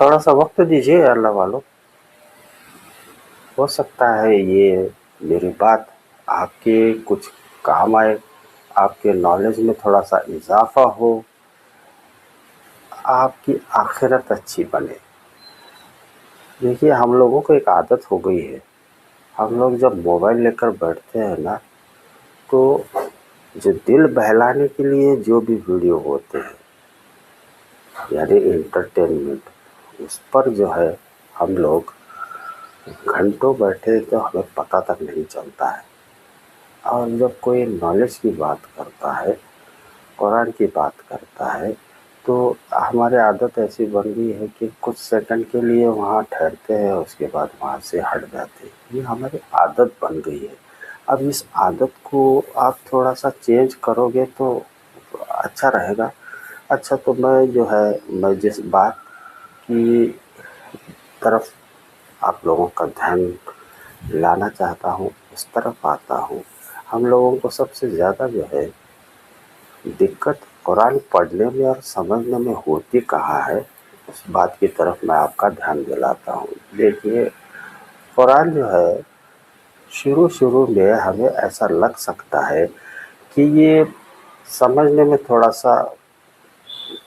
थोड़ा सा वक्त दीजिए अल्लाह वालों। हो सकता है ये मेरी बात आपके कुछ काम आए, आपके नॉलेज में थोड़ा सा इजाफा हो, आपकी आखिरत अच्छी बने। देखिए, हम लोगों को एक आदत हो गई है, हम लोग जब मोबाइल लेकर बैठते हैं ना, तो जो दिल बहलाने के लिए जो भी वीडियो होते हैं, यानी इंटरटेनमेंट, उस पर जो है हम लोग घंटों बैठे तो हमें पता तक नहीं चलता है। और जब कोई नॉलेज की बात करता है, कुरान की बात करता है, तो हमारी आदत ऐसी बन गई है कि कुछ सेकंड के लिए वहाँ ठहरते हैं, उसके बाद वहाँ से हट जाते हैं। ये हमारी आदत बन गई है। अब इस आदत को आप थोड़ा सा चेंज करोगे तो अच्छा रहेगा। अच्छा, तो मैं जिस बात की तरफ आप लोगों का ध्यान लाना चाहता हूँ, उस तरफ आता हूँ। हम लोगों को सबसे ज़्यादा जो है दिक्कत कुरान पढ़ने में और समझने में होती कहाँ है, उस बात की तरफ मैं आपका ध्यान दिलाता हूँ। देखिए, कुरान जो है शुरू शुरू में हमें ऐसा लग सकता है कि ये समझने में थोड़ा सा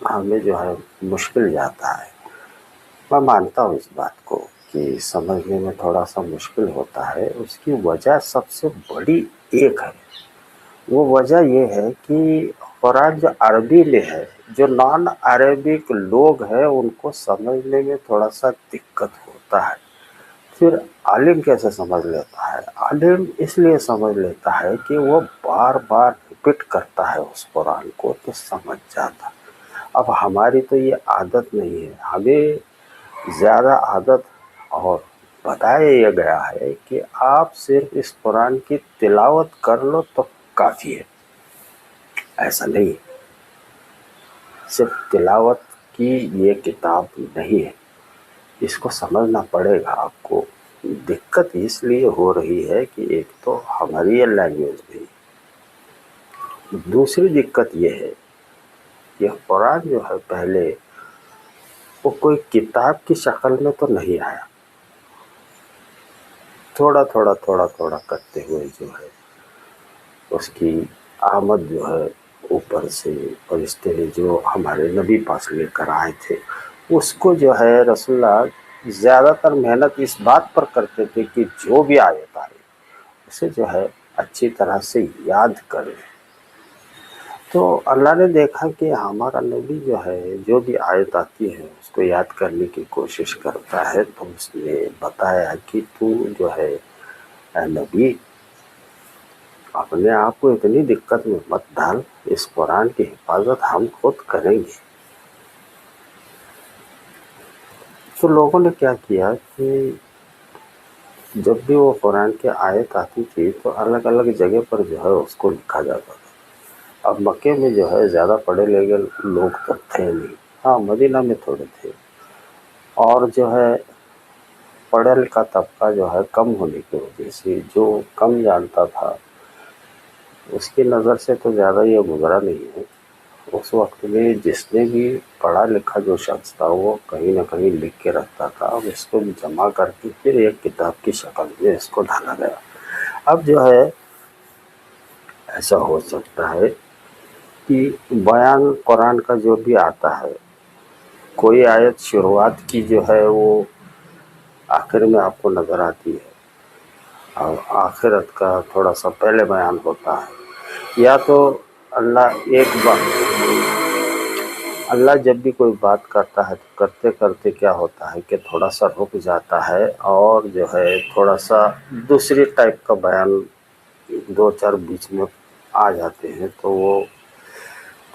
हमें जो है मुश्किल जाता है। मैं मानता हूँ इस बात को कि समझने में थोड़ा सा मुश्किल होता है। उसकी वजह सबसे बड़ी एक है। वो वजह ये है कि कुरान जो अरबी में है, जो नॉन अरेबिक लोग हैं उनको समझने में थोड़ा सा दिक्कत होता है। फिर आलिम कैसे समझ लेता है? आलिम इसलिए समझ लेता है कि वो बार बार रिपीट करता है उस कुरान को, तो समझ जाता है। अब हमारी तो ये आदत नहीं है, हमें ज़्यादा आदत और बताया गया है कि आप सिर्फ इस कुरान की तिलावत कर लो तो काफ़ी है। ऐसा नहीं, सिर्फ तिलावत की ये किताब नहीं है, इसको समझना पड़ेगा आपको। दिक्कत इसलिए हो रही है कि एक तो हमारी ये लैंग्वेज नहीं, दूसरी दिक्कत ये है कि कुरान जो है पहले वो कोई किताब की शक्ल में तो नहीं आया। थोड़ा थोड़ा थोड़ा थोड़ा करते हुए जो है उसकी आमद जो है ऊपर से फरिश्ते ने जो हमारे नबी पास लेकर आए थे, उसको जो है रसूलुल्लाह ज़्यादातर मेहनत इस बात पर करते थे कि जो भी आयत आए उसे जो है अच्छी तरह से याद करें। तो अल्लाह ने देखा कि हमारा नबी जो है जो भी आयत आती है उसको याद करने की कोशिश करता है, तो उसने बताया कि तू जो है ऐ नबी, अपने आप को इतनी दिक्कत में मत डाल, इस कुरान की हिफाजत हम खुद करेंगे। तो लोगों ने क्या किया कि जब भी वो कुरान की आयत आती थी तो अलग अलग जगह पर जो है उसको लिखा जाता था। अब मक्के में जो है ज़्यादा पढ़े लिखे लोग तो थे नहीं, हाँ मदीना में थोड़े थे, और जो है पढ़ा लिखा तबका जो है कम होने की वजह से जो कम जानता था उसकी नज़र से तो ज़्यादा ये गुजरा नहीं है। उस वक्त में जिसने भी पढ़ा लिखा जो शख्स था वो कहीं ना कहीं लिख के रखता था, अब इसको जमा करके फिर एक किताब की शक्ल में इसको ढाला गया। अब जो है ऐसा हो सकता है कि बयान कुरान का जो भी आता है, कोई आयत शुरुआत की जो है वो आखिर में आपको नज़र आती है और आखिरत का थोड़ा सा पहले बयान होता है। या तो अल्लाह जब भी कोई बात करता है तो करते करते क्या होता है कि थोड़ा सा रुक जाता है और जो है थोड़ा सा दूसरी टाइप का बयान दो चार बीच में आ जाते हैं, तो वो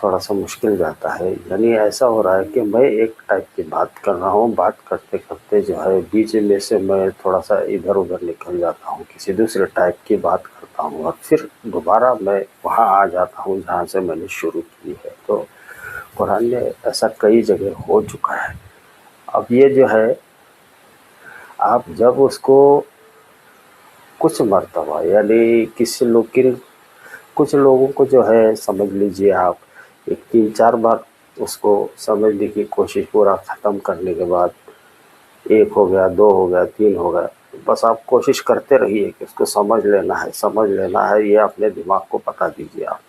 थोड़ा सा मुश्किल जाता है। यानी ऐसा हो रहा है कि मैं एक टाइप की बात कर रहा हूँ, बात करते करते जो है बीच में से मैं थोड़ा सा इधर उधर निकल जाता हूँ, किसी दूसरे टाइप की बात करता हूँ और फिर दोबारा मैं वहाँ आ जाता हूँ जहाँ से मैंने शुरू की है। तो कुरान में ऐसा कई जगह हो चुका है। अब ये जो है आप जब उसको कुछ मर्तबा यानी कुछ लोगों को जो है समझ लीजिए आप एक 3-4 बार उसको समझने की कोशिश पूरा ख़त्म करने के बाद एक हो गया, दो हो गया, तीन हो गया, बस आप कोशिश करते रहिए कि उसको समझ लेना है, ये अपने दिमाग को पता दीजिए आप।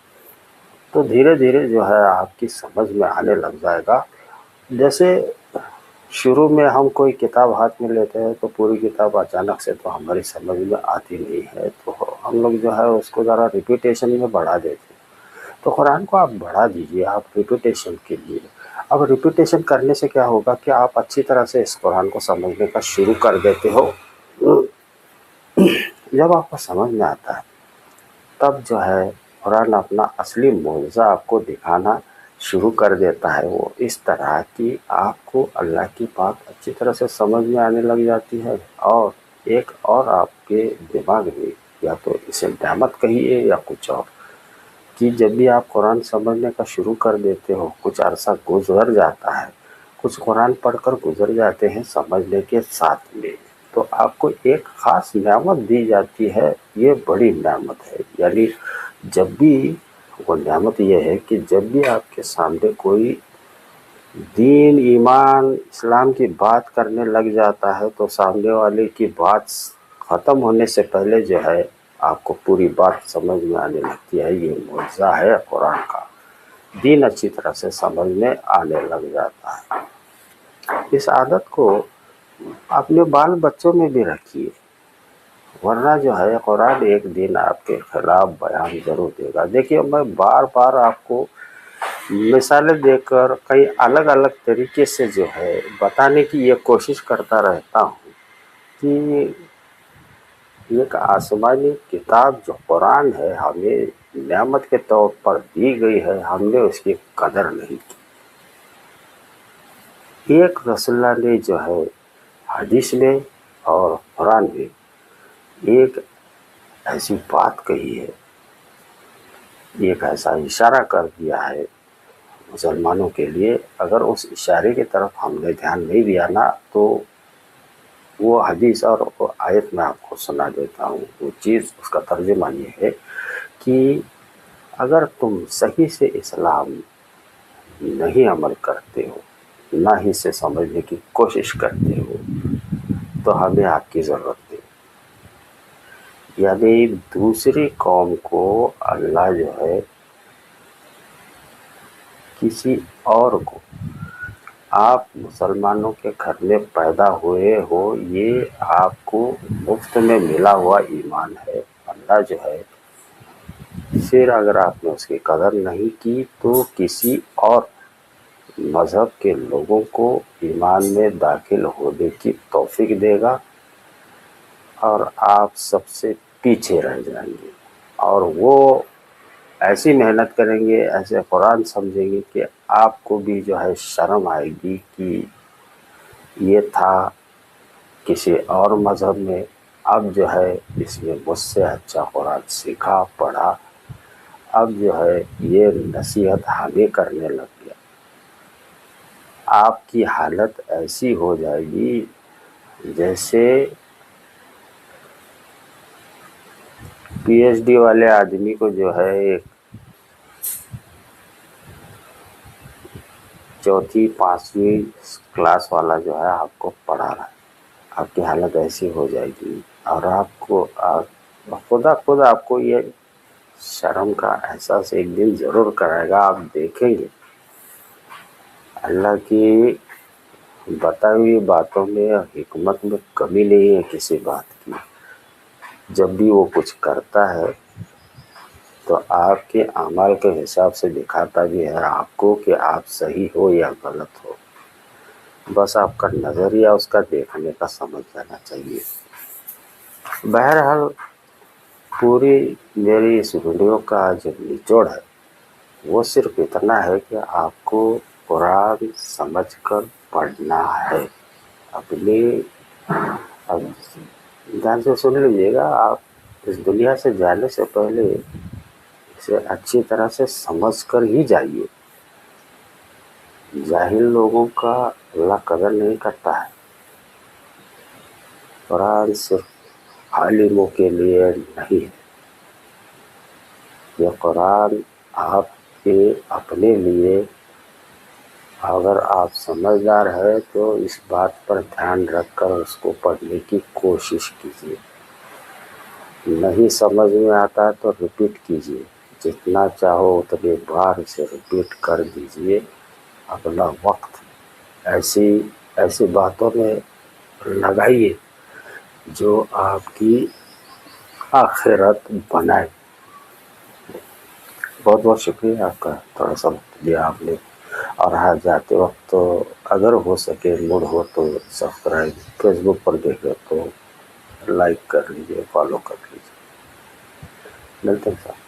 तो धीरे धीरे जो है आपकी समझ में आने लग जाएगा। जैसे शुरू में हम कोई किताब हाथ में लेते हैं तो पूरी किताब अचानक से तो हमारी समझ में आती नहीं है, तो हम लोग जो है उसको ज़रा रिपीटेशन में बढ़ा देते हैं। तो कुरान को आप बढ़ा दीजिए, आप रिपीटेशन के लिए। अब रिपीटेशन करने से क्या होगा कि आप अच्छी तरह से इस कुरान को समझने का शुरू कर देते हो। जब आपको समझ में आता है तब जो है कुरान अपना असली मौज़ा आपको दिखाना शुरू कर देता है। वो इस तरह कि आपको अल्लाह की बात अच्छी तरह से समझ में आने लग जाती है। और एक और आपके दिमाग में, या तो इसे नेमत कहिए या कुछ और, कि जब भी आप कुरान समझने का शुरू कर देते हो, कुछ अरसा गुजर जाता है, कुछ कुरान पढ़कर गुजर जाते हैं समझने के साथ में, तो आपको एक ख़ास नेमत दी जाती है। ये बड़ी नेमत है। यानी जब भी वो नेमत ये है कि जब भी आपके सामने कोई दीन, ईमान, इस्लाम की बात करने लग जाता है तो सामने वाले की बात ख़त्म होने से पहले जो है आपको पूरी बात समझ में आने लगती है। ये मौज़ा है कुरान का। दीन अच्छी तरह से समझ में आने लग जाता है। इस आदत को अपने बाल बच्चों में भी रखिए, वरना जो है कुरान एक दिन आपके खिलाफ बयान ज़रूर देगा। देखिए, मैं बार बार आपको मिसालें देकर कई अलग अलग तरीके से जो है बताने की ये कोशिश करता रहता हूँ कि एक आसमानी किताब जो कुरान है हमें नेमत के तौर पर दी गई है, हमने उसकी कदर नहीं की। एक रसूलुल्लाह ने जो है हदीस में और कुरान में एक ऐसी बात कही है, एक ऐसा इशारा कर दिया है मुसलमानों के लिए। अगर उस इशारे की तरफ हमने ध्यान नहीं दिया ना, तो वो हदीस और वो आयत मैं आपको सुना देता हूँ। वो चीज़, उसका तर्जुमा ये है कि अगर तुम सही से इस्लाम नहीं अमल करते हो, ना ही से समझने की कोशिश करते हो, तो हमें आपकी ज़रूरत नहीं। यानी दूसरी कौम को अल्लाह जो है किसी और को, आप मुसलमानों के घर में पैदा हुए हो, ये आपको मुफ्त में मिला हुआ ईमान है। अल्लाह जो है, फिर अगर आपने उसकी कदर नहीं की तो किसी और मज़हब के लोगों को ईमान में दाखिल होने की तौफीक देगा और आप सबसे पीछे रह जाएंगे। और वो ऐसी मेहनत करेंगे, ऐसे कुरान समझेंगे कि आपको भी जो है शर्म आएगी कि ये था किसी और मज़हब में, अब जो है इसमें मुझसे अच्छा कुरान सीखा पढ़ा, अब जो है ये नसीहत हमें करने लग गया। आपकी हालत ऐसी हो जाएगी जैसे पीएचडी वाले आदमी को जो है एक चौथी पाँचवीं क्लास वाला जो है आपको पढ़ा रहा है। आपकी हालत ऐसी हो जाएगी और आपको खुद आपको ये शर्म का एहसास एक दिन ज़रूर कराएगा। आप देखेंगे अल्लाह की बताई हुई बातों में और हिकमत में कमी नहीं है किसी बात की। जब भी वो कुछ करता है तो आपके अमाल के हिसाब से दिखाता भी है आपको कि आप सही हो या गलत हो। बस आपका नज़रिया उसका देखने का समझ जाना चाहिए। बहरहाल, पूरी मेरी इस वीडियो का जो निचोड़ है वो सिर्फ इतना है कि आपको कुरान समझकर पढ़ना है। अपनी, अब ध्यान से सुन लीजिएगा, आप इस दुनिया से जाने से पहले इसे अच्छी तरह से समझ कर ही जाइए। जाहिल लोगों का अल्लाह कदर नहीं करता है। कुरान सिर्फ आलिमों के लिए नहीं है, यह कुरान आपके अपने लिए اگر آپ سمجھدار ہے تو اس بات پر دھیان رکھ کر اس کو پڑھنے کی کوشش کیجیے. نہیں سمجھ میں آتا تو ریپیٹ کیجیے. جتنا چاہو اتنے بار اسے ریپیٹ کر دیجیے. اپنا وقت ایسی باتوں میں لگائیے جو آپ کی آخرت بنائے. بہت بہت شکریہ آپ کا، تھوڑا سا وقت دیا آپ نے. اور ہاں، جاتے وقت تو اگر ہو سکے موڈ ہو تو سبسکرائب، فیس بک پر دیکھے تو لائک کر لیجیے، فالو کر لیجیے. ملتے ہیں.